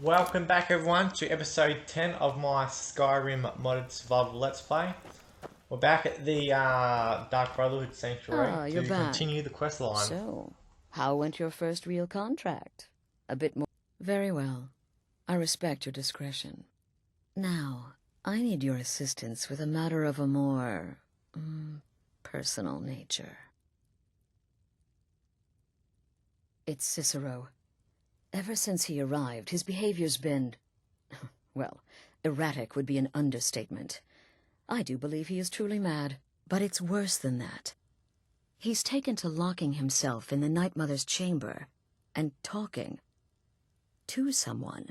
Welcome back everyone to episode 10 of my Skyrim modded survival let's play. We're back at the Dark Brotherhood Sanctuary You're to back. continue the quest line. So, how went your first real contract? A bit more. Very well. I respect your discretion. Now, I need your assistance with a matter of a more personal nature. It's Cicero. Ever since he arrived, his behavior's been, well, erratic would be an understatement. I do believe he is truly mad, but it's worse than that. He's taken to locking himself in the Night Mother's chamber and talking to someone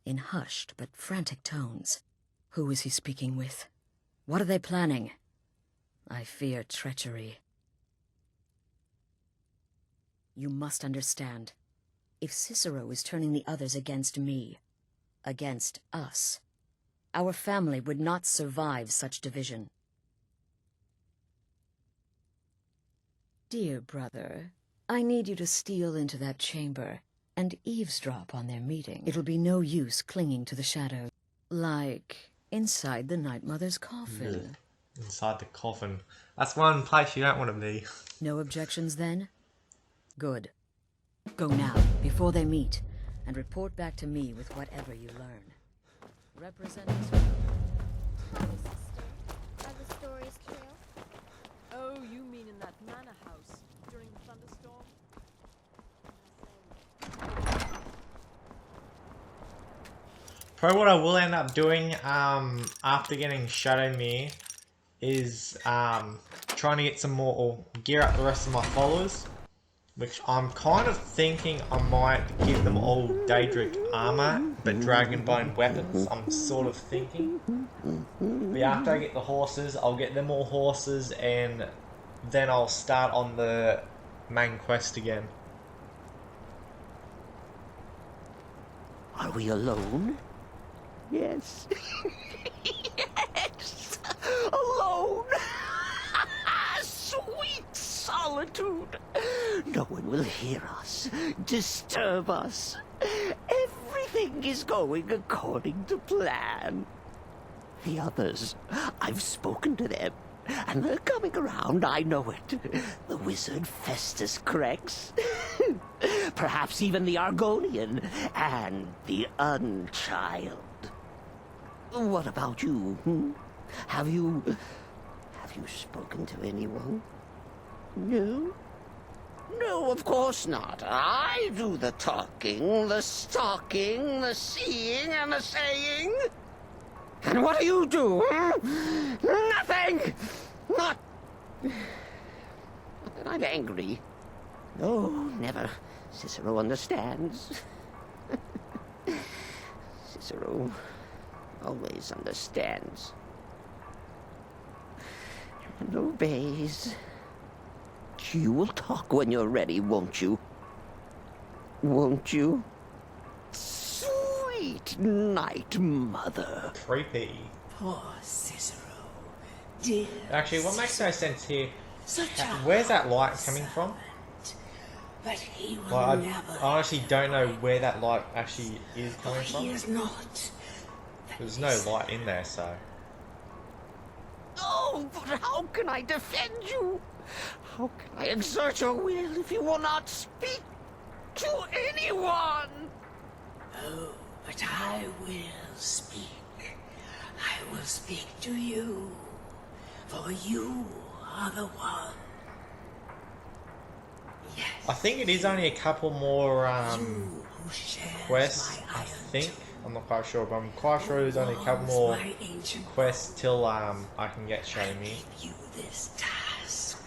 in hushed but frantic tones. Who is he speaking with? What are they planning? I fear treachery. You must understand. If Cicero is turning the others against me, against us, our family would not survive such division. Dear brother, I need you to steal into that chamber and eavesdrop on their meeting. It'll be no use clinging to the shadows. Like inside the Night Mother's coffin. Inside the coffin. That's one place you don't want to be. No objections then? Good. Go now, before they meet, and report back to me with whatever you learn. Representing... Hi, sister. Are the stories true? Oh, you mean in that manor house during the thunderstorm? Probably what I will end up doing after getting Shadow Mirror is trying to get some more, or gear up the rest of my followers. Which I'm kind of thinking I might give them all Daedric armor, but Dragonbone weapons, I'm sort of thinking. But after I get the horses, I'll get them all horses, and then I'll start on the main quest again. Are we alone? Yes. Yes! Alone! Sweet solitude! No one will hear us, disturb us. Everything is going according to plan. The others, I've spoken to them, and they're coming around, I know it. The wizard Festus Crex, perhaps even the Argonian, and the Unchild. What about you? Have you spoken to anyone? No? No, of course not. I do the talking, the stalking, the seeing, and the saying. And what do you do? Nothing! Not that I'm angry. No, never. Cicero understands. Cicero always understands. And obeys. You will talk when you're ready, won't you? Won't you? Sweet Night Mother. Creepy. Poor Cicero. Dear Actually, what makes no sense here, such a where's that light coming from? But he will Like, never. I honestly don't know where that light actually is coming He from. is not. There's no light in there, so... Oh, but how can I defend you? How can I exert your will if you will not speak to anyone? Oh, but I will speak. I will speak to you. For you are the one. Yes. I think it is only a couple more You who shares quests, my I island. think. I'm not quite sure, but I'm quite sure there's only a couple more My ancient quests till I can get Shadow I Mirror. give you this task.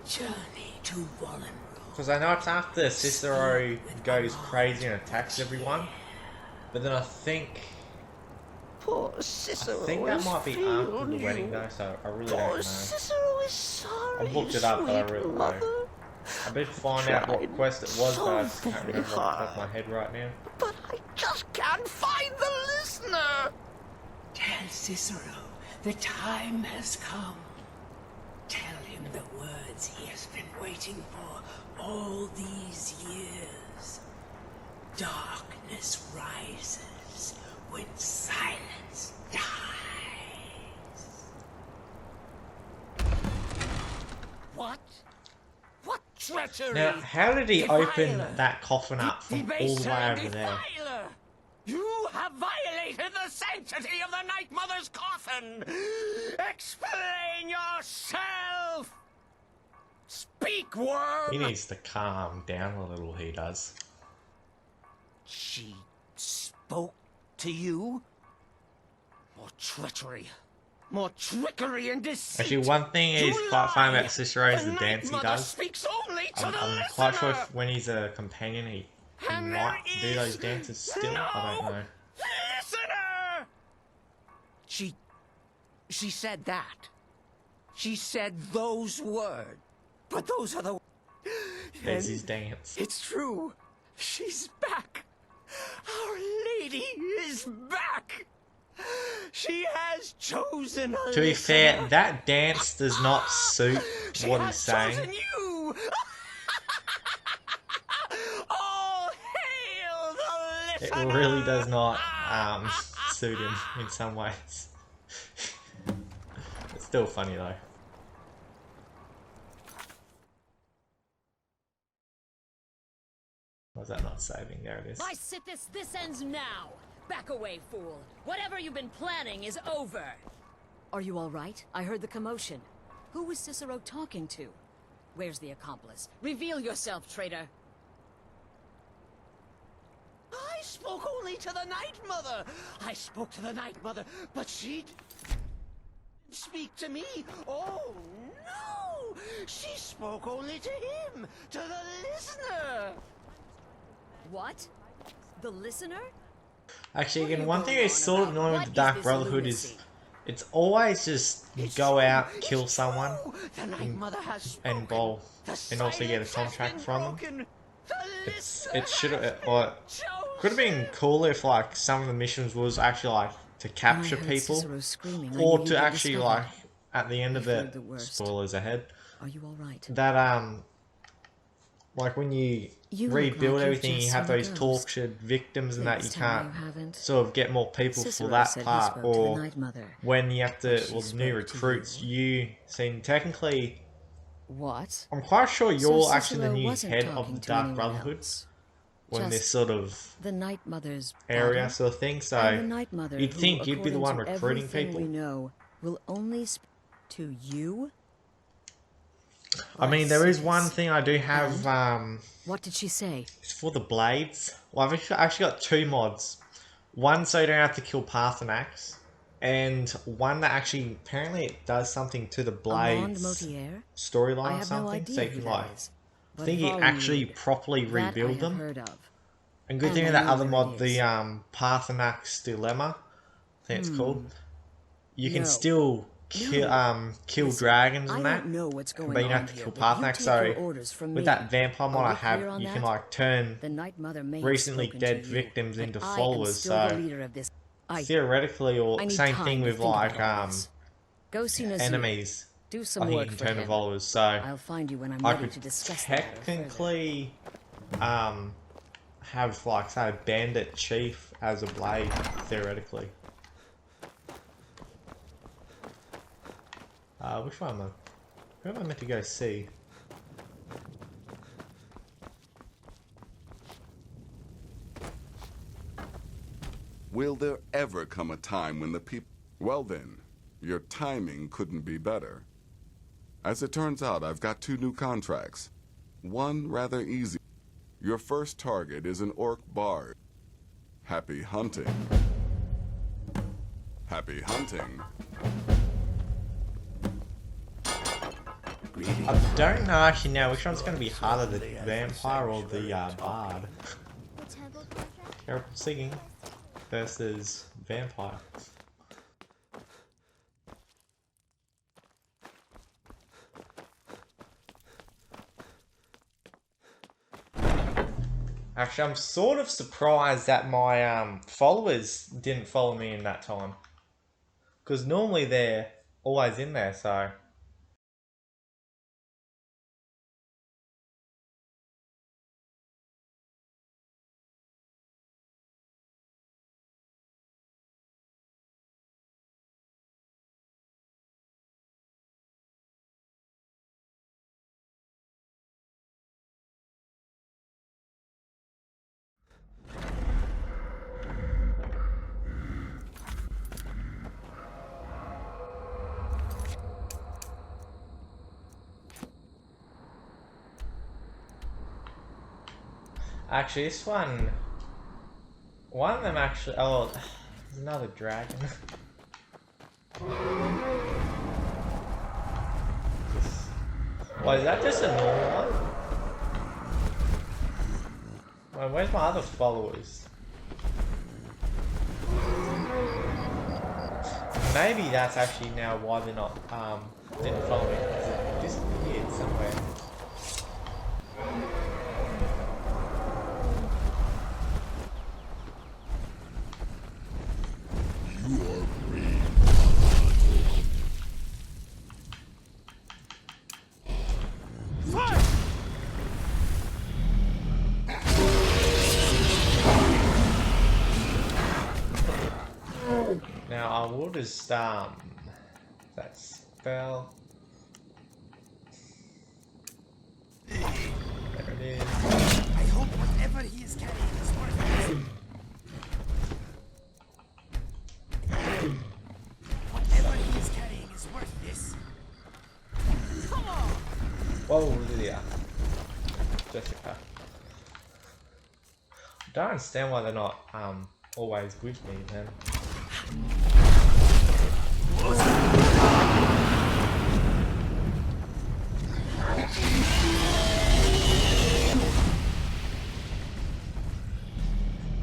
Journey to Wallenrod. Because I know it's after Cicero goes crazy and attacks everyone, but then I think Poor Cicero that might be after failed the wedding you. though, so I really Poor don't know. Cicero is sorry, I've looked it up, but I sweet really don't mother. know. I did find out what Tried quest it was, but I just so can't very remember off the top of my hard. head right now. But I just can't find the listener. Tell Cicero the time has come. Tell him the words he has been waiting for all these years. darkness rises when silence dies. What? What treachery? Now, how did he open Defiler! that coffin up from all the way over there? Defiler! You have violated the sanctity of the Night Mother's coffin! Explain yourself! Speak, worm! He needs to calm down a little, he does. She spoke to you? More treachery. More trickery and deceit. Actually, one thing is You quite funny lie! about Cicero is the Night dance he Mother does. speaks only to the I'm quite sure listener! if when he's a companion he And might there do is those dances still. I don't no know. Listener! She said that. She said those words. But those are the... There's And his dance. it's true. She's back. Our Lady is back. She has chosen a To be fair, listener. that dance does not suit She what has he's saying. chosen you. All hail the It listener. really does not suit him in some ways. It's still funny though. Was that not saving? There it is. My Sithis, this ends now! Back away, fool! Whatever you've been planning is over! Are you all right? I heard the commotion. Who was Cicero talking to? Where's the accomplice? Reveal yourself, traitor! I spoke only to the Night Mother. I spoke to the Night Mother, but she didn't speak to me. Oh no! She spoke only to him, to the listener. What? The listener? Actually, What are again, you one thing going is on sort of about? annoying What with the is Dark this Brotherhood is lunacy? it's always just It's go true, out, it's kill someone, true. The Night Mother has spoken. and bowl, The and also get a silence has contract been from them. broken. The listener It should has have, been or could have been chosen. cooler if like some of the missions was actually like to capture I heard people, Cicero screaming. I or knew he'd to been actually discovered. like at the end of I've it, heard the worst. spoilers ahead, Are you all right? that like when you You look rebuild like you've everything, you just have seen a those ghost. tortured victims and that you Please tell me can't you haven't. sort of get more people Cicero for that said he part, spoke to the or Night Mother. when you have to, But she well, the new spoke to recruits, you seem technically, What? I'm quite sure So you're actually the Cicero new wasn't head talking of the to Dark anyone Brotherhood else. when this Just sort of the Night Mother's area body? sort of thing, And the so Night Mother, you'd who, think you'd be the one according to recruiting everything people. we know, will only speak to you. I mean, there is Sithis. one thing I do have, What did she say? it's for the blades. Well, I've actually got two mods. One so you don't have to kill Parthenax, and one that actually, apparently it does something to the Armand blades Motier? I storyline or have no something, idea so you who can that like, is. I But think you actually Volnede, properly that I rebuild have them. heard of. And good And thing I with that know other where mod, it the is. Parthenax Dilemma, I think it's called. You can No. still kill No. kill Listen, dragons I and that, don't know what's going but you don't on have to here, kill but you Parthenax. take So your orders from with me. that vampire mod Are I we have, clear on you can that? like turn The Night Mother may have recently spoken dead to you, victims but into I am followers. still So the leader of this. theoretically, I or need same time thing to with think like about all this. Go see Nazir. enemies. Do I some think you work can for turn to him. followers. So I'll find you when I'm I ready could to discuss the matter further. technically have like say a bandit chief as a blade theoretically. Which one am I? Who am I meant to go see? Will there ever come a time when the people... Well then, your timing couldn't be better. As it turns out, I've got 2 new contracts. One rather easy. Your first target is an orc bard. Happy hunting. Happy hunting. I don't know actually now which one's going to be harder, the vampire or the bard. The temple contract? Careful singing versus vampire. Actually, I'm sort of surprised that my followers didn't follow me in that time. Because normally they're always in there, so... Actually, this one of them actually. Oh, there's another dragon. Why is that just a normal one? Wait, where's my other followers? Maybe that's actually now why they're not didn't follow me. It disappeared somewhere. Now I will just that spell. There it is. I hope whatever he is carrying is worth it. Whatever he is carrying is worth this. Whoa, Lydia. Jessica. I don't understand why they're not always with me then.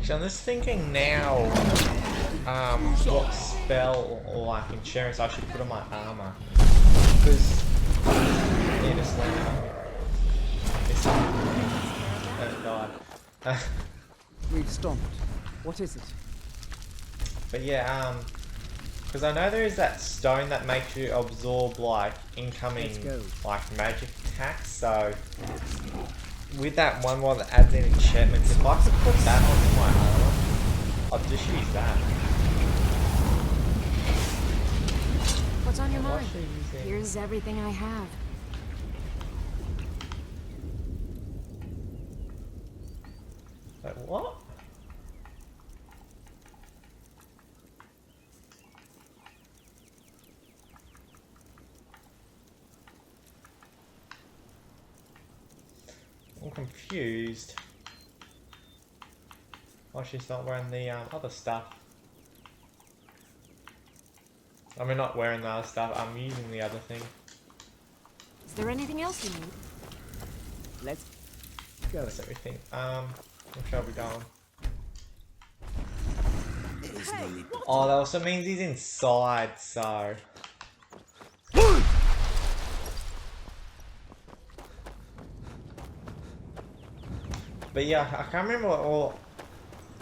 So I'm just thinking now, what spell or like insurance I should put on my armor, because yeah, just like God. We've stomped. What is it? But yeah, because I know there is that stone that makes you absorb like incoming like magic attacks. So with that one that adds in enchantments, if I could put that on my armor, I'd just use that. What's on your mind? Here's everything I have. Like what? I'm confused. Why she's not wearing the other stuff. I mean, not wearing the other stuff, I'm using the other thing. Is there anything else you need? Let's go. That's everything. Where shall we go? Oh, that also means he's inside, so... But yeah, I can't remember what all...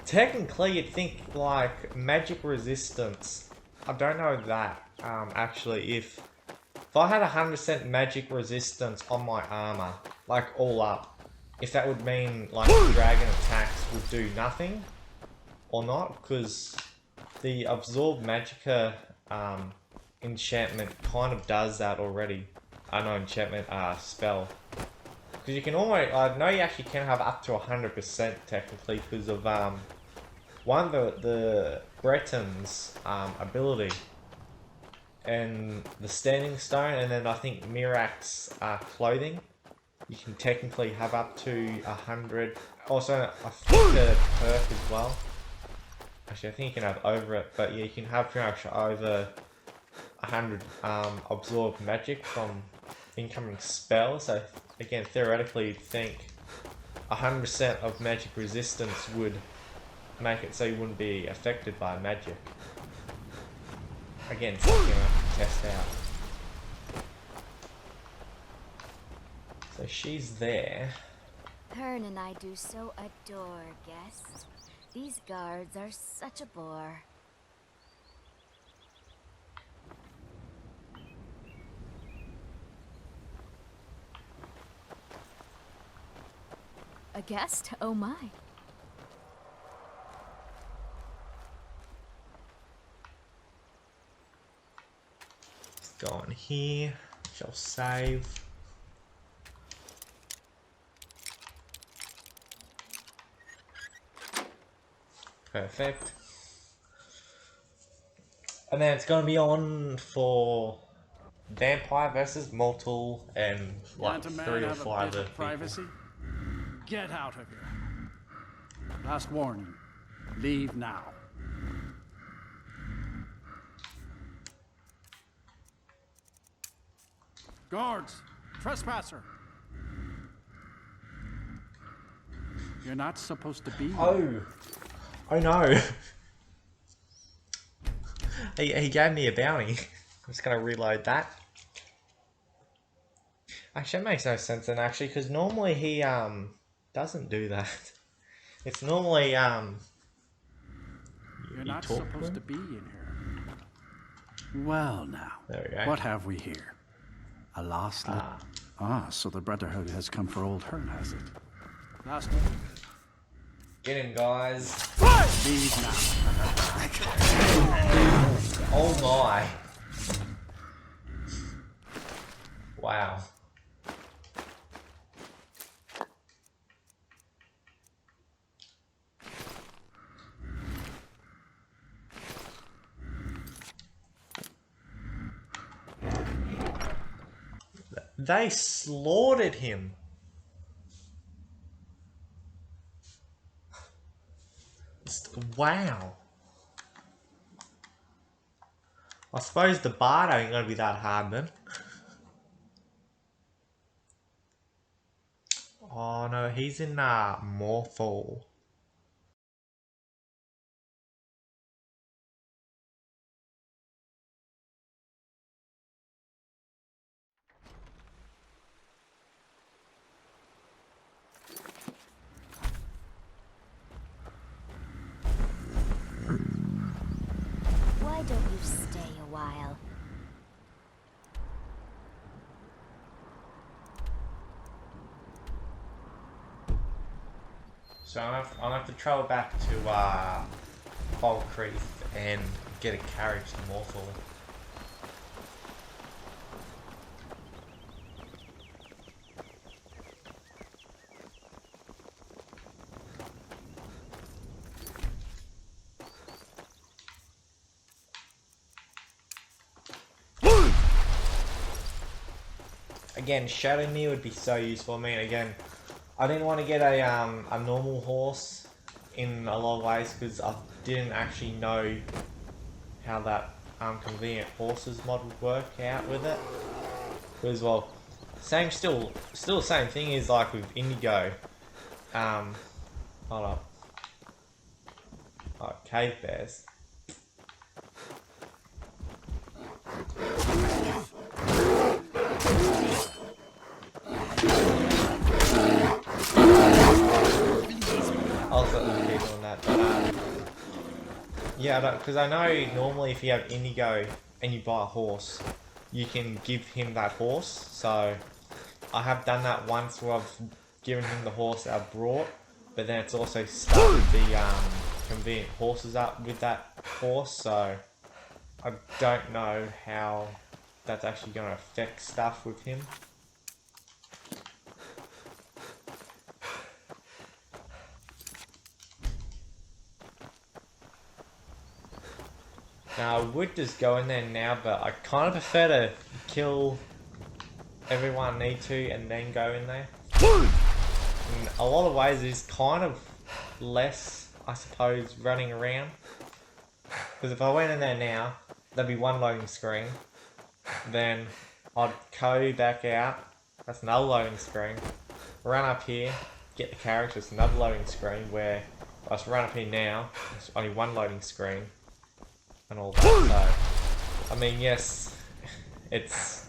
Technically, you'd think, like, magic resistance. I don't know that, actually, if I had 100% magic resistance on my armor, like, all up, if that would mean, like, dragon attacks would do nothing, or not, because the Absorb Magicka, enchantment kind of does that already. No, enchantment, spell. Because you can almost, I know you actually can have up to 100% technically because of one of the Breton's ability and the Standing Stone, and then I think Mirak's clothing. You can technically have up to 100. Also, I think the perk as well. Actually, I think you can have over it, but yeah, you can have pretty much over 100 absorb magic from incoming spells. So again, theoretically, you'd think 100% of magic resistance would make it so you wouldn't be affected by magic. Again, something I can test out. So she's there. Hearn and I do so adore guests. These guards are such a bore. A guest? Oh my. Let's go on here. Shall save. Perfect. And then it's gonna be on for Vampire versus Mortal and like Want a man 3 or have a 5 bit other of people. privacy? Get out of here. Last warning. Leave now. Guards! Trespasser! You're not supposed to be here. Oh no. He gave me a bounty. I'm just gonna reload that. Actually, that makes no sense then, actually, because normally he doesn't do that. It's normally You're you not talk supposed to be in here. Well now, There we go. what have we here? A lost so the Brotherhood has come for old Hearn, has it? Last one. Get him, guys. Leave now. Oh my. Wow. They slaughtered him. Wow. I suppose the bard ain't gonna be that hard then. Oh no, he's in Morphal. Why don't you stay a while? So I'm gonna have to travel back to Falkreath and get a carriage to Morphal. Again, Shadow Knee would be so useful. I mean, again, I didn't want to get a normal horse in a lot of ways because I didn't actually know how that convenient horses mod would work out with it. Because well, still the same thing is like with Indigo. Hold up. Oh, cave bears. I'll certainly keep doing that, but yeah, because I know normally if you have Indigo and you buy a horse, you can give him that horse. So I have done that once where I've given him the horse that I brought, but then it's also started the convenient horses up with that horse. So I don't know how that's actually going to affect stuff with him. Now, I would just go in there now, but I kind of prefer to kill everyone I need to and then go in there. In a lot of ways, it's kind of less, I suppose, running around. Because if I went in there now, there'd be one loading screen. Then I'd go back out, that's another loading screen. Run up here, get the characters, another loading screen, where if I just run up here now, there's only one loading screen. And all that, so I mean, yes, it's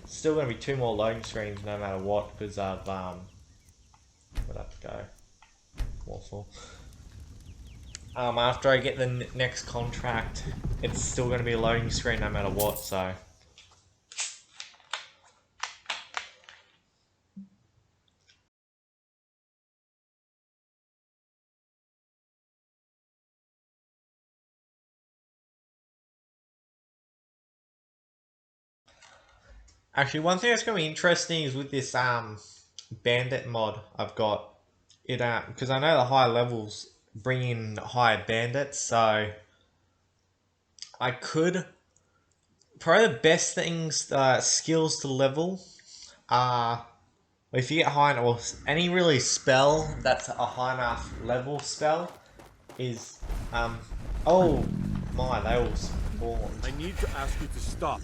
still going to be two more loading screens no matter what because I've where'd that go? Awful. After I get the next contract, it's still going to be a loading screen no matter what. So. Actually, one thing that's going to be interesting is with this bandit mod I've got it because I know the higher levels bring in higher bandits, so I could probably the best things skills to level are if you get high enough, or any really spell that's a high enough level spell is, oh my, they all spawned. I need to ask you to stop.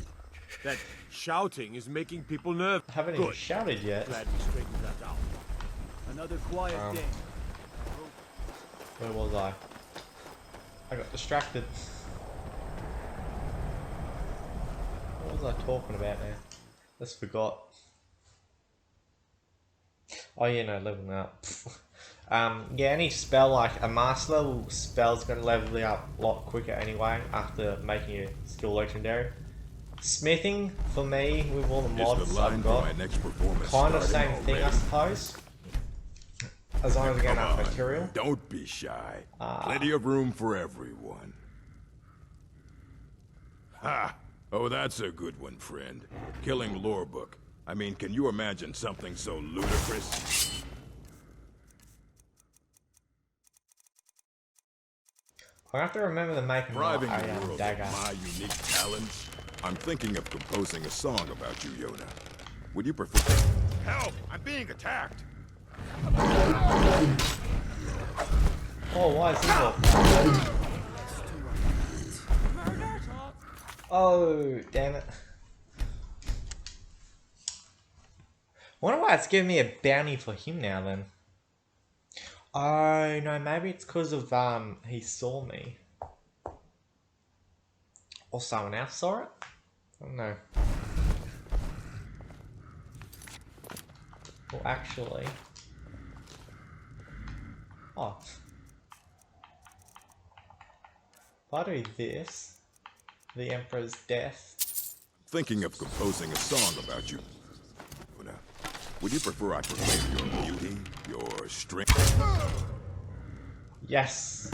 That shouting is making people nervous. I haven't even shouted yet. Glad we straightened that out. Another quiet day. Where was I? I got distracted. What was I talking about now? Just forgot. Oh yeah, no, leveling up. Yeah, any spell, like a master level spell's gonna level you up a lot quicker anyway after making your skill legendary. Smithing, for me, with all the mods I've got, kind of same thing I suppose. As long as I get enough material. Don't be shy. Plenty of room for everyone. Ha! Oh, that's a good one, friend. Killing Lorebook. I mean, can you imagine something so ludicrous? I have to remember to make Thriving a in the world dagger. of my unique talents. I'm thinking of composing a song about you, Yona. Would you prefer? Help! I'm being attacked. Oh, why is he not? Oh, damn it. Wonder why it's giving me a bounty for him now then. Oh, no, maybe it's because of, he saw me. Or someone else saw it? I don't know. Well, actually... Oh. If I do this, the Emperor's death. Thinking of composing a song about you. Yona. Would you prefer I proclaim your beauty, your strength? Yes.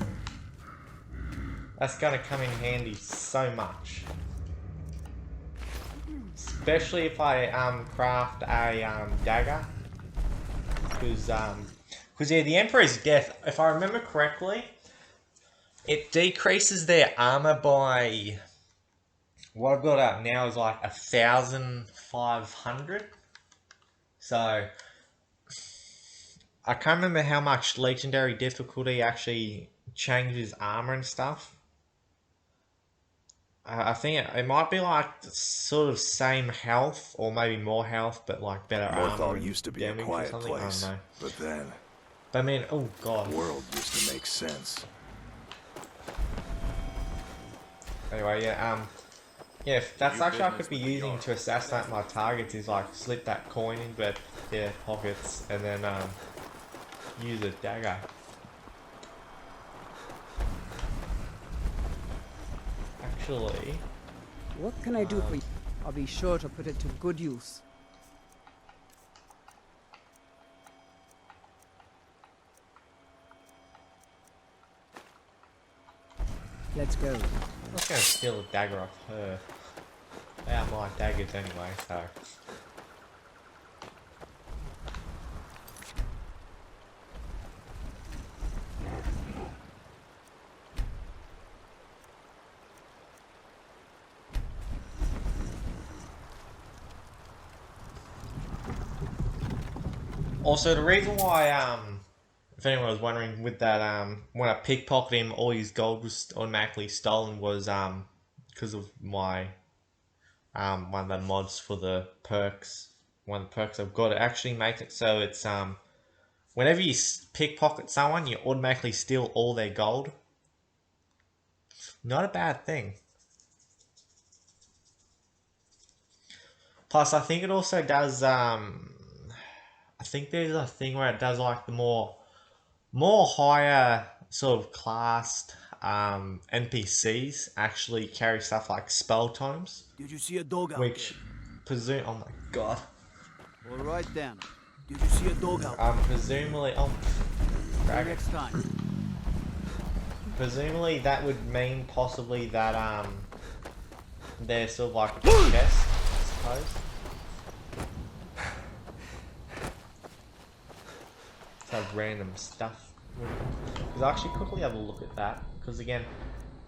That's gonna come in handy so much. Especially if I craft a dagger. Because yeah, the Emperor's death, if I remember correctly, it decreases their armor by, what I've got up now is like 1,500. So I can't remember how much legendary difficulty actually changes armor and stuff. I think it might be like sort of same health or maybe more health, but like better armor. Morthal used to be a quiet place, but then. But I mean, oh god. The world used to make sense. Anyway, yeah, yeah, that's actually I could be using to assassinate my targets is like slip that coin into their pockets and then use a dagger. Actually, what can I do for you? I'll be sure to put it to good use. Let's go. I'm not gonna steal a dagger off her. They are my daggers anyway, so. Also, the reason why, if anyone was wondering, with that, when I pickpocketed him, all his gold was automatically stolen was, because of my, one of the mods for the perks. One of the perks I've got, it actually makes it so it's, whenever you pickpocket someone, you automatically steal all their gold. Not a bad thing. Plus, I think it also does, I think there's a thing where it does like the more higher sort of classed NPCs actually carry stuff like spell tomes. Did you see a dog out which presume, oh my god. All right then. Did you see a dog out presumably, next time. Presumably that would mean possibly that they're sort of like a chest, I suppose. Have random stuff. Because I actually quickly have a look at that. Because again,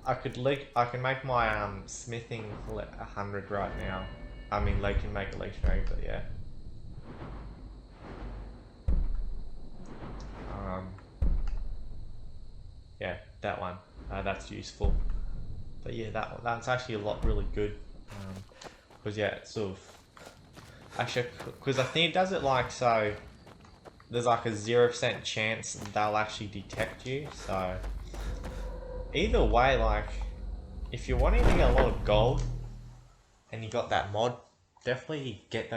I can make my smithing 100 right now. I mean, they can make it legendary, but yeah. yeah, that one. That's useful. But yeah, that's actually a lot really good. Because yeah, it's sort of actually, because I think it does it like so. There's like a 0% chance they'll actually detect you. So either way, like if you're wanting to get a lot of gold and you got that mod, definitely get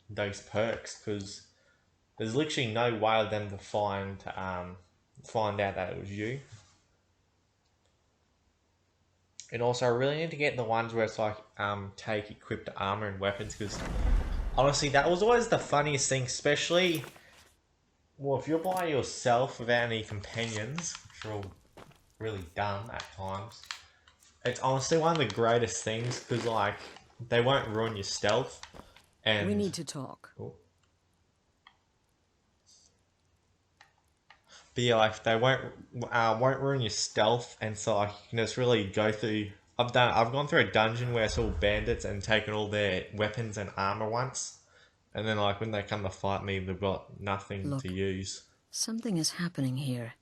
those perks, because there's literally no way of them to find out that it was you. And also, I really need to get the ones where it's like take equipped armor and weapons, because honestly, that was always the funniest thing, especially well if you're by yourself without any companions, which are all really dumb at times. It's honestly one of the greatest things, because like they won't ruin your stealth. And we need to talk. But yeah, like they won't ruin your stealth, and so like you can just really go through. I've gone through a dungeon where it's all bandits and taken all their weapons and armor once, and then like when they come to fight me, they've got nothing Look, to use. Something is happening here.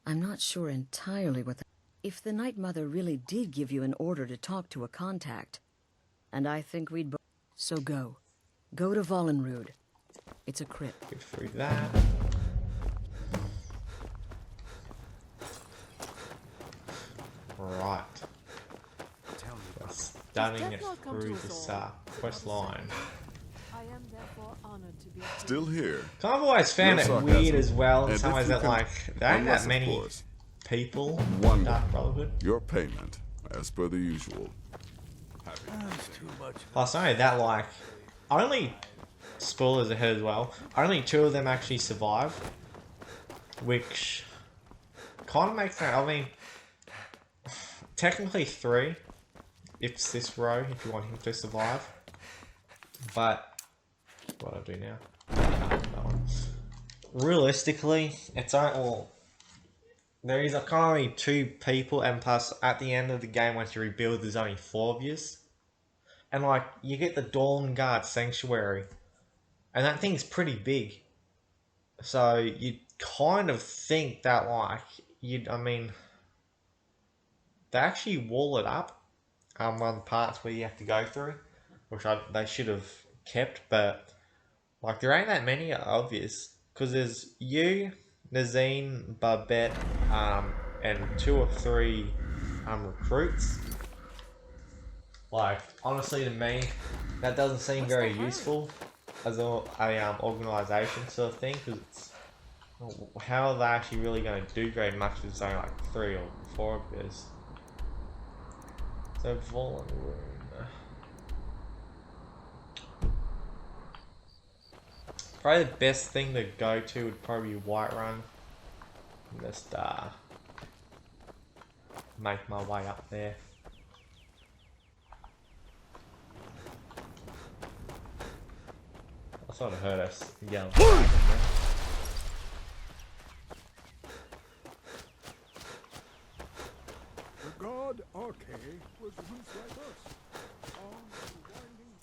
I'm not sure entirely what. If the Night Mother really did give you an order to talk to a contact, and I think we'd both. So go to Vollenrude. It's a crypt. Get through that. Right. Stunning it through this quest line. I am therefore honored to be Still here. Kind of always found it weird as well in some ways that like there ain't that many people in Dark Brotherhood. Your payment, as per the usual. Plus, only that, like, only spoilers ahead as well. Only 2 of them actually survive, which kind of makes sense. I mean, technically 3, if it's this row, if you want him to survive. But what do I do now? That one. Realistically, it's only well, there is kind of only 2 people, and plus at the end of the game, once you rebuild, there's only 4 of yous. And like, you get the Dawn Guard Sanctuary, and that thing's pretty big. So you'd kind of think that like, I mean, they actually wall it up, one of the parts where you have to go through, which they should have kept, but like there ain't that many obvious, because there's you, Nazine, Babette, and 2 or 3 recruits. Like, honestly, to me, that doesn't seem very useful as a organisation sort of thing, because it's how are they actually really going to do very much with only like 3 or 4 of this. So Vollenrude. Probably the best thing to go to would probably be Whiterun. Just make my way up there. I sort of heard us yell. The god Arche was once like us. On the winding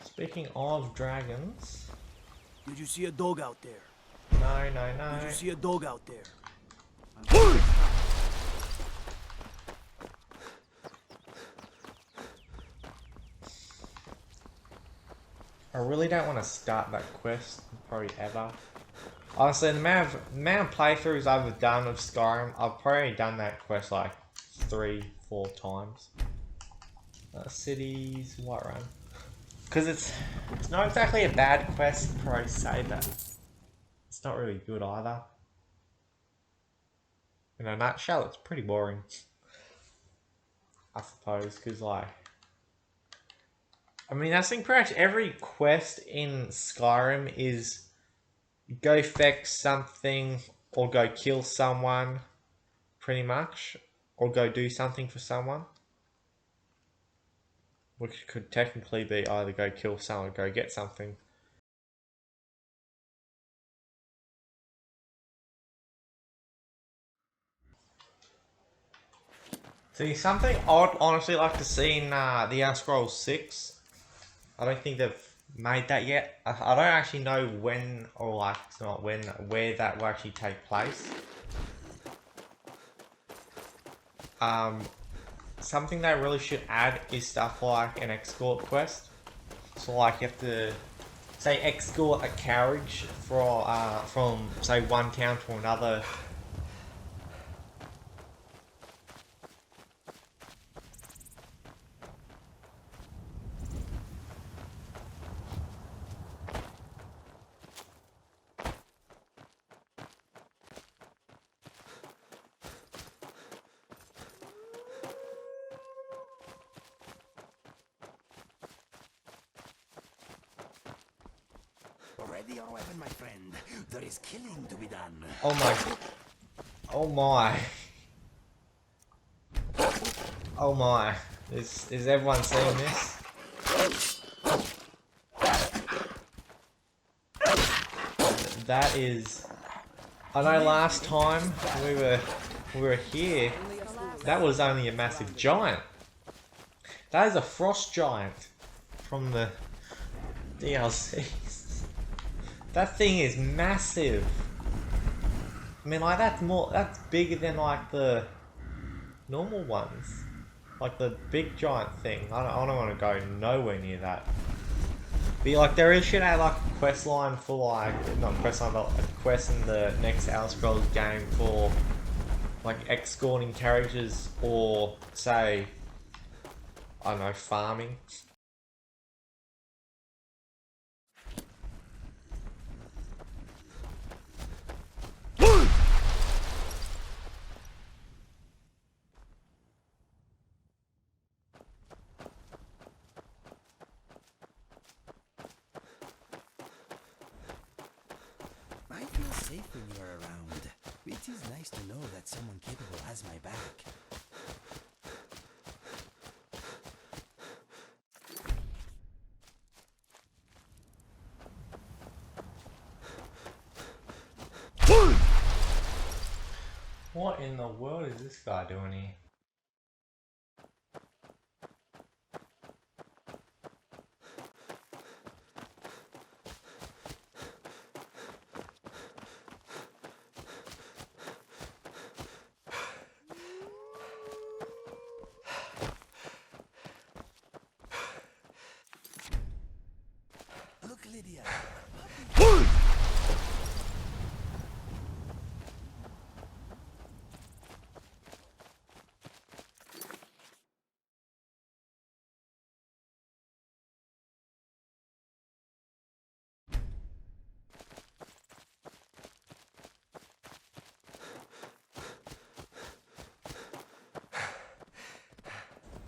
Speaking of dragons. Did you see a dog out there? No. Did you see a dog out there? I really don't want to start that quest, probably ever. Honestly, the amount of playthroughs I've done of Skyrim, I've probably done that quest like 3-4 times. Cities, Whiterun. Because it's not exactly a bad quest per se, but it's not really good either. In a nutshell, it's pretty boring. I suppose, because like, I mean, I think pretty much every quest in Skyrim is go fetch something or go kill someone, pretty much, or go do something for someone. Which could technically be either go kill someone or go get something. See, something I'd honestly like to see in the Elder Scrolls 6. I don't think they've made that yet. I don't actually know when, or like, it's not when, where that will actually take place. Something they really should add is stuff like an escort quest. So like you have to, say, escort a carriage from say one town to another. Ready your weapon, my friend. There is killing to be done. Oh my. Oh my. Oh my. Is everyone seeing this? That is. I know last time we were here, that was only a massive giant. That is a frost giant from the DLCs. That thing is massive. I mean, like, that's bigger than like the normal ones. Like the big giant thing. I don't want to go nowhere near that. But like, there should have like a quest line for like, not a quest line, but a quest in the next Elder Scrolls game for like escorting carriages, or say, I don't know, farming. I feel safe when you're around. It is nice to know that someone capable has my back. What in the world is this guy doing here? Look, Lydia.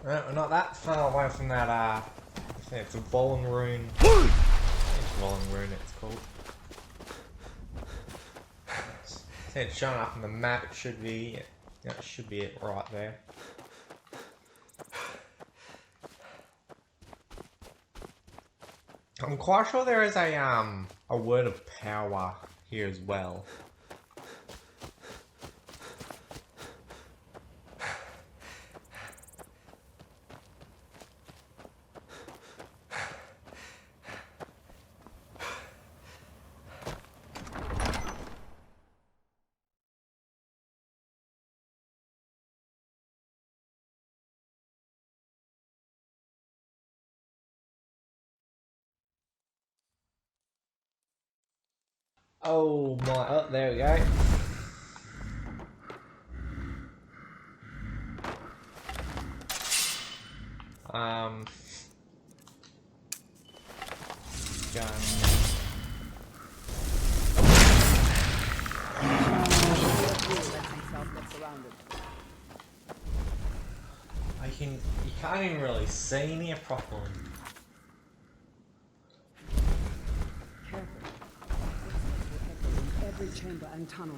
Right, we're not that far away from that, I think it's a Vollen Rune. It's Vollen Rune, it's called. See, it's showing up on the map, it should be, that should be it right there. I'm quite sure there is a word of power here as well. Oh my, oh, there we go. Gun. You can't even really see me properly. Careful. In every chamber and tunnel.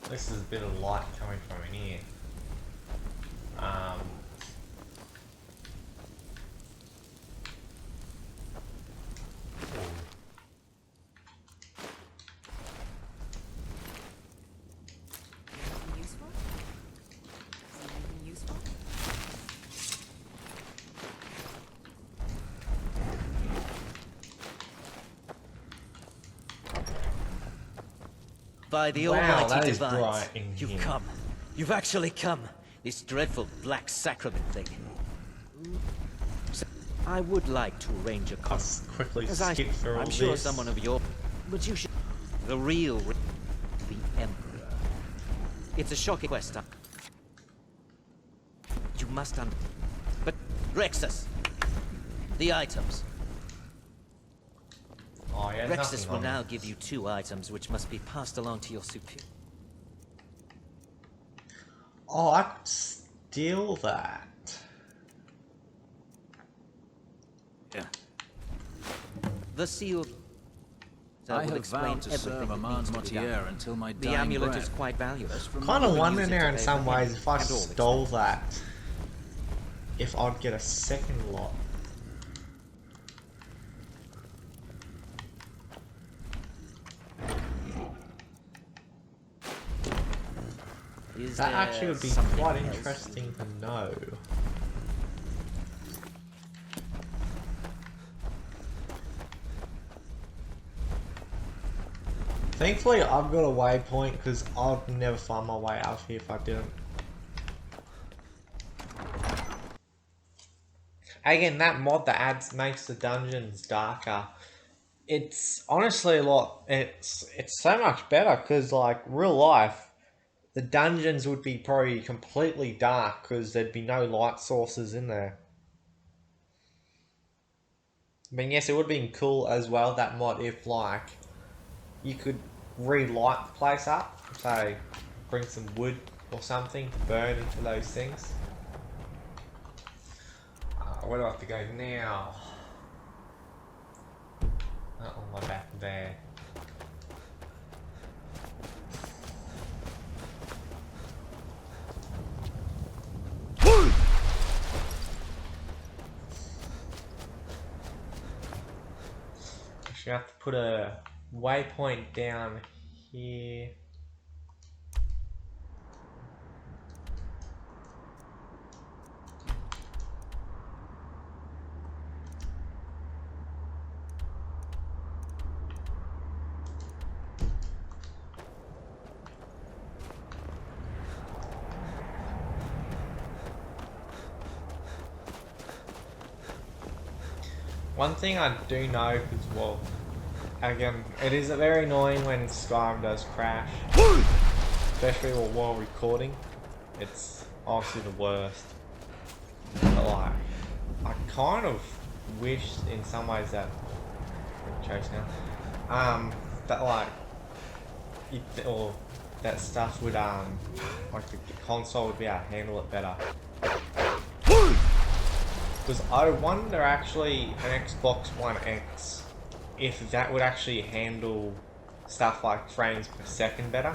This is a bit of light coming from in here. Anything useful? Anything useful? By the Wow, that almighty is divines, bright in you've here. come. You've actually come. This dreadful black sacrament thing. So, I would like to arrange a Let's quickly As skip through all I'm sure this. someone of your... But you should... The Emperor. It's a shocking quest. You must But Rexus. The items. Oh, yeah, Rexus nothing will on now it. give you 2 items which must be passed along to your superior. Oh, I could steal that. Yeah. The seal... I will have explain vowed to everything serve that Amand needs to be done. Mortier until my The dying amulet breath. is quite valueless. Kind of wondering there in today some for ways him if I and all stole that, if I'd get a second lot. Is That there actually would be something quite else? interesting to know. Thankfully, I've got a waypoint because I'd never find my way out here if I didn't. Again, that mod that makes the dungeons darker. It's honestly a lot. It's so much better because like real life, the dungeons would be probably completely dark because there'd be no light sources in there. I mean, yes, it would have been cool as well, that mod, if like you could relight the place up, say bring some wood or something to burn into those things. Where do I have to go now? Oh, my back there. Actually, I have to put a waypoint down here. One thing I do know is, well, again, it is very annoying when Skyrim does crash, especially while recording. It's honestly the worst. But like, I kind of wish in some ways that chase now, that like, or that stuff would like the console would be able to handle it better. Because I wonder actually an Xbox One X if that would actually handle stuff like frames per second better.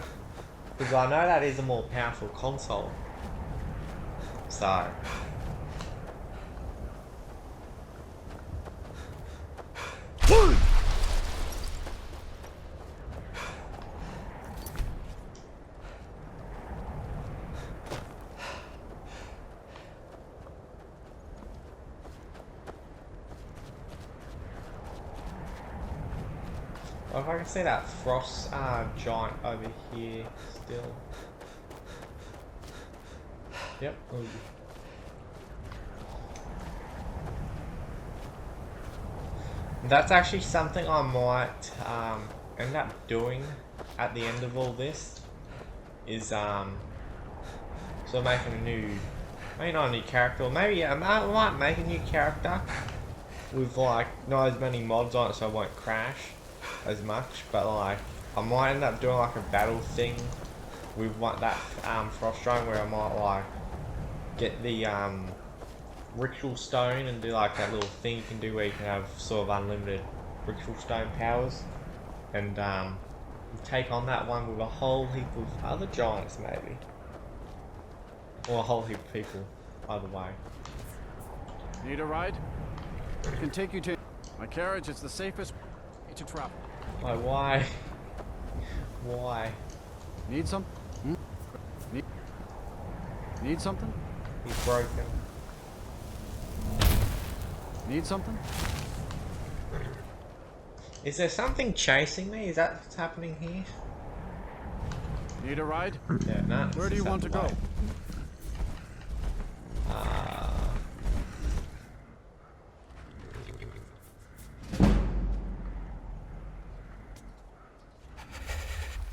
Because I know that is a more powerful console. So if I can see that frost giant over here still. Yep. Ooh. That's actually something I might end up doing at the end of all this. Is sort of making a new, maybe not a new character, or maybe I might make a new character with like not as many mods on it, so it won't crash as much. But like I might end up doing like a battle thing with what that frost giant, where I might like get the ritual stone and do like that little thing you can do where you can have sort of unlimited ritual stone powers, and take on that one with a whole heap of other giants maybe, or a whole heap of people. Either way. Need a ride? I can take you to my carriage. Is the safest way to travel. Like why? Why? Need some? Hmm? Need something? He's broken. Need something? Is there something chasing me? Is that what's happening here? Need a ride? Yeah, no. Where do you want to go?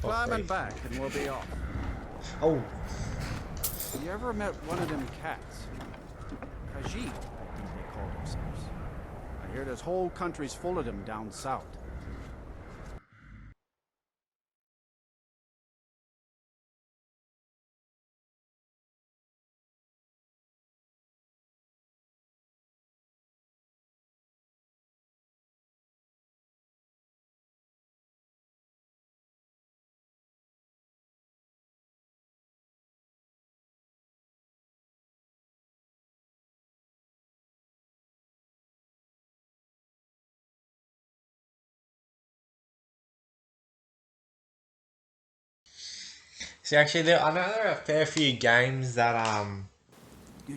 Climb and back, and we'll be off. Oh. You ever met one of them cats? Khajiit, I think they call themselves. I hear this whole country's full of them down south. See, actually, I know there are a fair few games that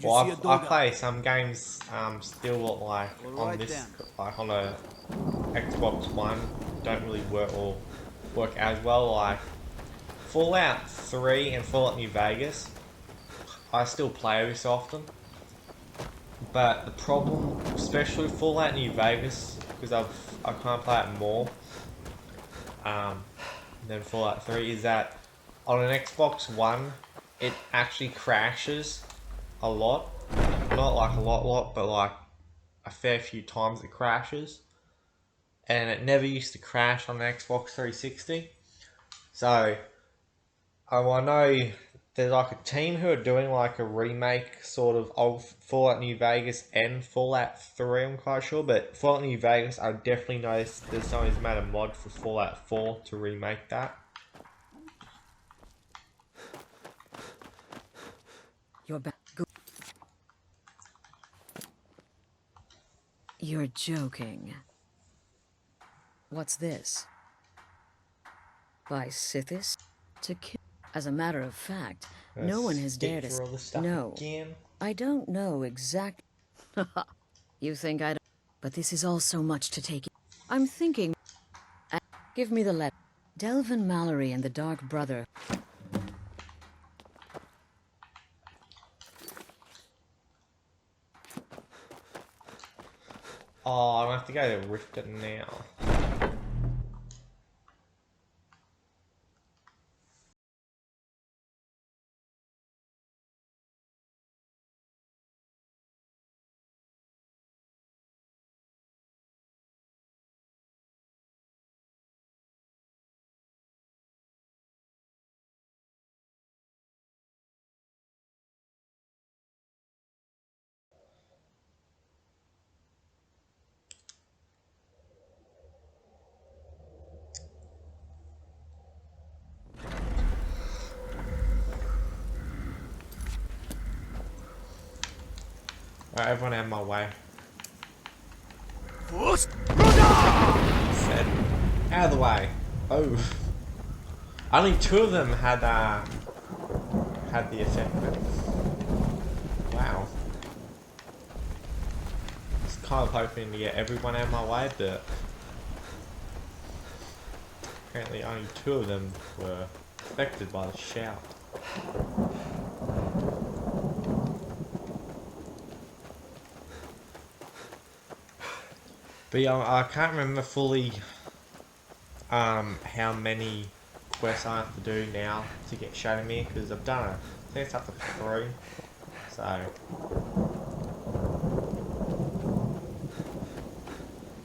well, I play some games still like on this like on a Xbox One don't really work as well. Like Fallout 3 and Fallout New Vegas, I still play every so often. But the problem, especially with Fallout New Vegas, because I can't play it more than Fallout 3, is that on an Xbox One, it actually crashes a lot. Not like a lot, but like a fair few times it crashes. And it never used to crash on the Xbox 360. So, I know there's like a team who are doing like a remake sort of Fallout New Vegas and Fallout 3, I'm quite sure. But Fallout New Vegas, I definitely noticed there's someone's made a mod for Fallout 4 to remake that. You're back. You're joking. What's this? By Sithis? To kill. As a matter of fact, no one has dared us. No, again. I don't know exactly. You think I don't? But this is all so much to take in. I'm thinking. Give me the letter. Delvin Mallory and the Dark Brother. Oh, I have to go to Riften now. Alright, everyone out of my way. Said, out of the way. Oh. Only 2 of them had the effect. Wow. I was kind of hoping to get everyone out of my way, but apparently only 2 of them were affected by the shout. But yeah, I can't remember fully how many quests I have to do now to get Shadowmere, because I've done it. I think it's up to 3. So.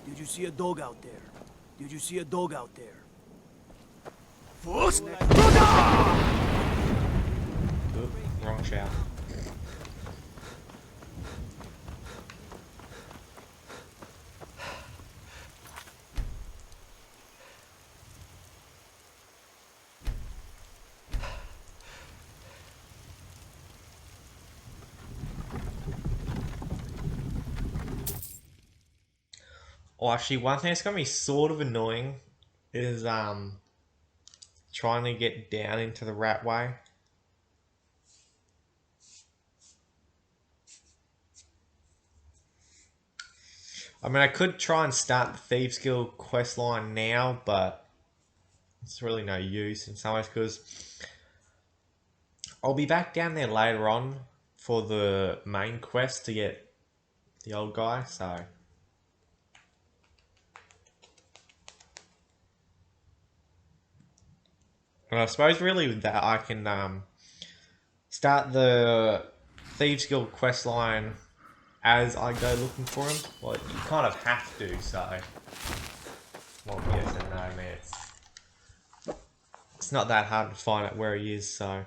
Did you see a dog out there? Did you see a dog out there? Oop, wrong shout. Well, actually, one thing that's gonna be sort of annoying is trying to get down into the Ratway. I mean, I could try and start the Thieves Guild quest line now, but it's really no use in some ways because I'll be back down there later on for the main quest to get the old guy, so... And I suppose really with that I can start the Thieves Guild quest line as I go looking for him. Well, you kind of have to, so... Well, yes and no, man. It's not that hard to find out where he is, so...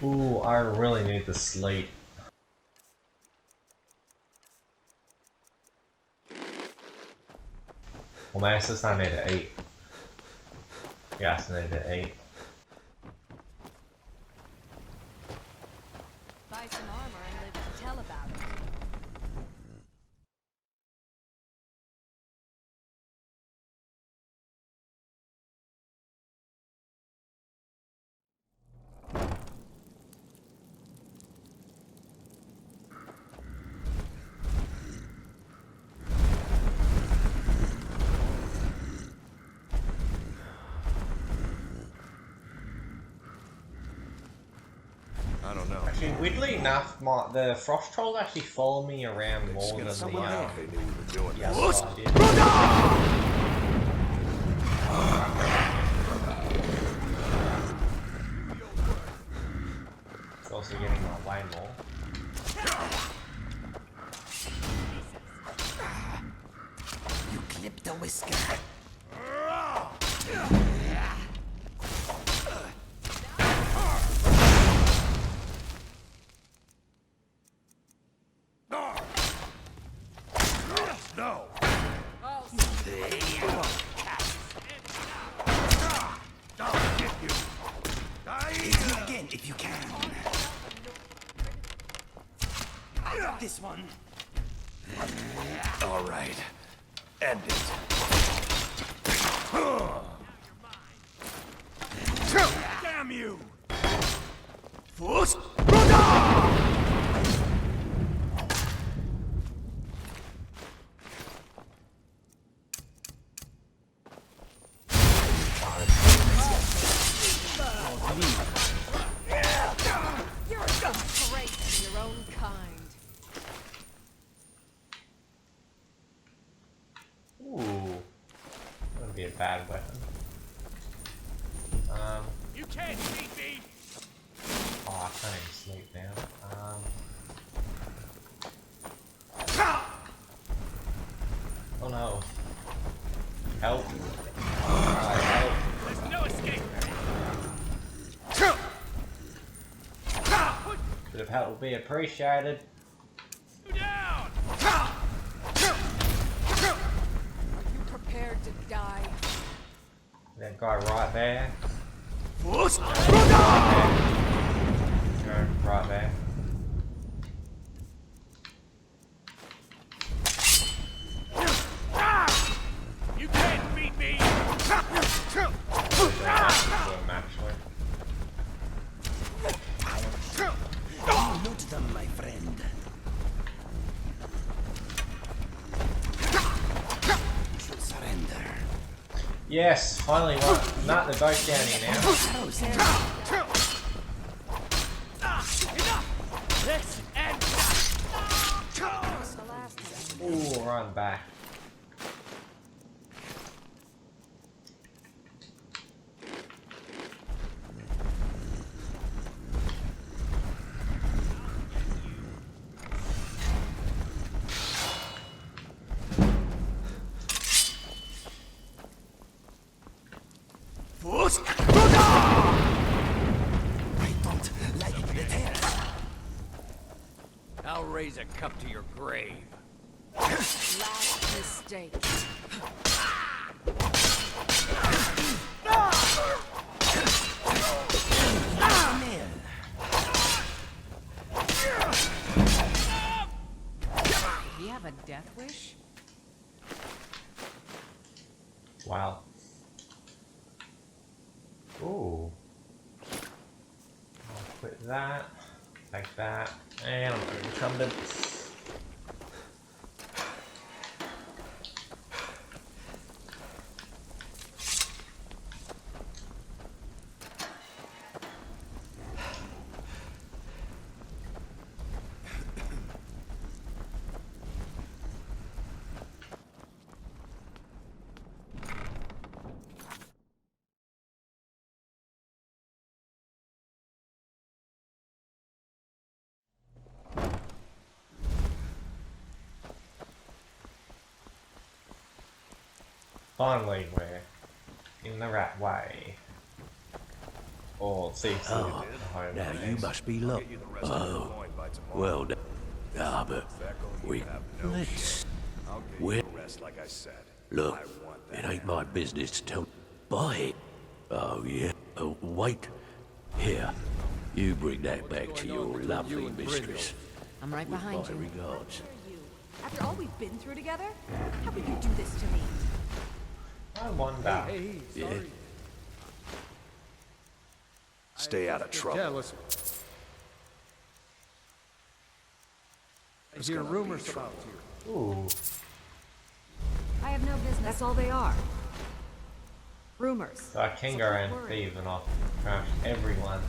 Ooh, I really need to sleep. Well, man, it's just I need to eat. Yes, I need to eat. Buy some armor and live to tell about it. I don't know. Actually, weirdly enough, the frost trolls actually follow me around more than the They knew we were doing the this. other side did. It's also getting my way more. You clipped a whisker. No! Hit me again if you can. I got this one. All right. End it. Damn you! Fuss! You're a disgrace to your own kind. Ooh. That would be a bad weapon. You can't beat me! Oh, I can't even sleep now. Oh no. Help. Help. There's no escape! Bit of help will be appreciated. Down! Are you prepared to die? That guy right there. Fuss! Go right there. You can't beat me! Note them, my friend. You should surrender. Yes, finally one. Not the boat down here now. This and Ooh, run back. I don't like the terror. I'll raise a cup to your grave. Last mistake. Do you have a death wish? Wow. Ooh. I'll put that, like that, and I'm going to incumbents. Finally, we're in the right way. Or see Oh, now you must be low. Oh, well done. Ah, but let's. Well, Like I said, look, it ain't my business to tell. Buy it. Oh yeah. Oh, wait. Here, you bring that back to your lovely mistress. I'm right behind With you. my regards. After all we've been through together, how could you do this to me? I wonder. Yeah. Stay out of trouble. Yeah, listen. I hear rumors about you. Ooh. I have no business. That's all they are. Rumors. So I can go around thieving and I'll crash everyone.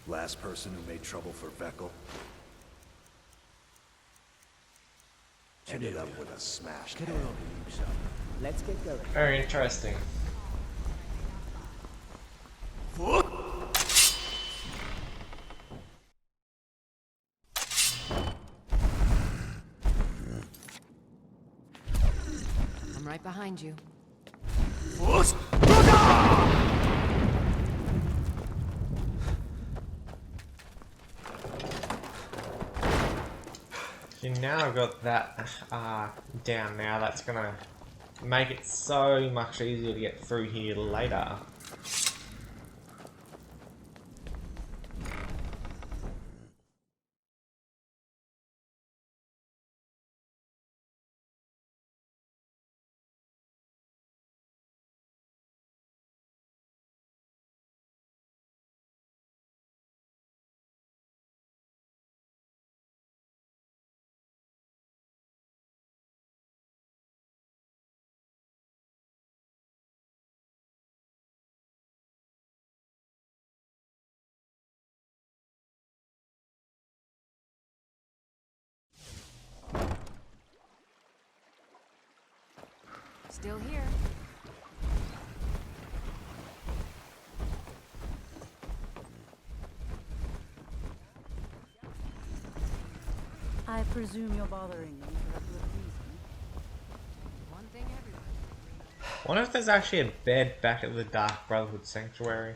Last person who made trouble for Veckel ended up with a smashed head. Let's get going. Very interesting. I'm right behind you. See, now I've got that down now, that's gonna make it so much easier to get through here later. Still here. I presume you're bothering me for a good reason. One thing everyone. I wonder if there's actually a bed back at the Dark Brotherhood Sanctuary.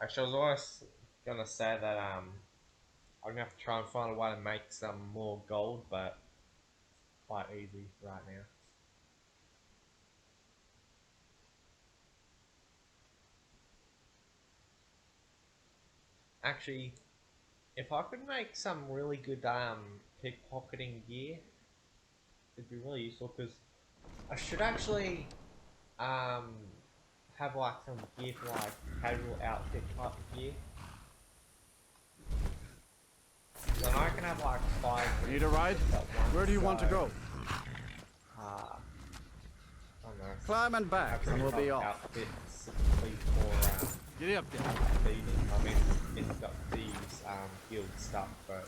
Actually, I was always gonna say that I'm gonna have to try and find a way to make some more gold, but quite easy right now. Actually, if I could make some really good pickpocketing gear, it'd be really useful because I should actually have like some gear for like casual outfit type of gear. Then I can have like 5. Need a ride? Where do you want to go? I don't know. Climb and back, and we'll be off. Outfits, please, for Get up there. thieving. I mean, it's got thieves guild stuff, but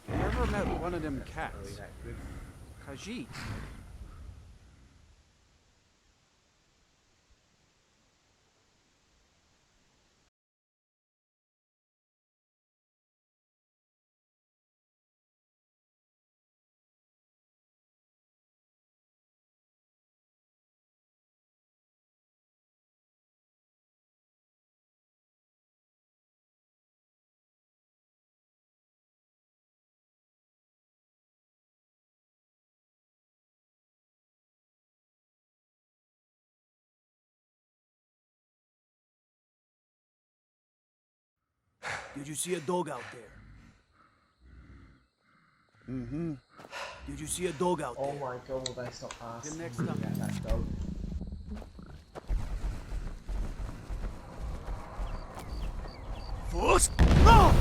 You ever met one of them cats. Khajiit. Did you see a dog out there? Mm-hmm. Did you see a dog out there? Oh my god, will they stop asking next me up. about that dog? First! No!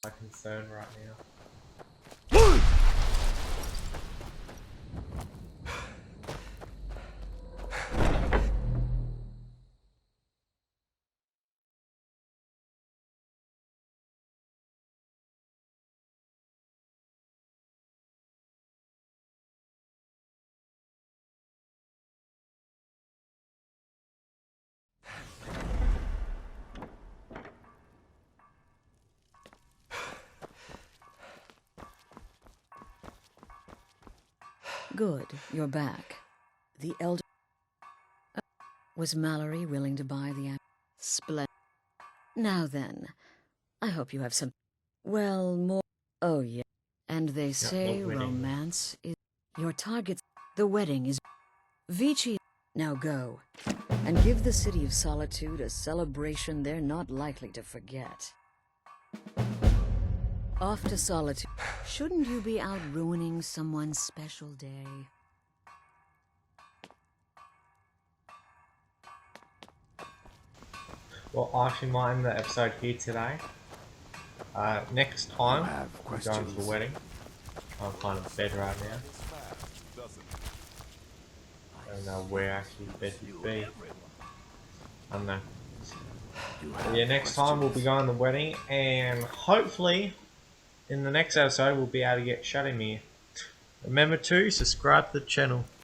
My concern right now. Good, you're back. The elder... Was Mallory willing to buy the... Splendid. Now then, I hope you have some... Well, more... Oh, yeah. And they say romance is... Your target... The wedding is... Vici... Now go. And give the City of Solitude a celebration they're not likely to forget. Off to Solitude. Shouldn't you be out ruining someone's special day? Well, I actually mind the episode here today. Next time, we're going to the wedding. I'm kind of bed right now. I don't know where actually bed would be. I don't know. But yeah, next time we'll be going to the wedding, and hopefully in the next episode we'll be able to get Shadowmere. Remember to subscribe to the channel.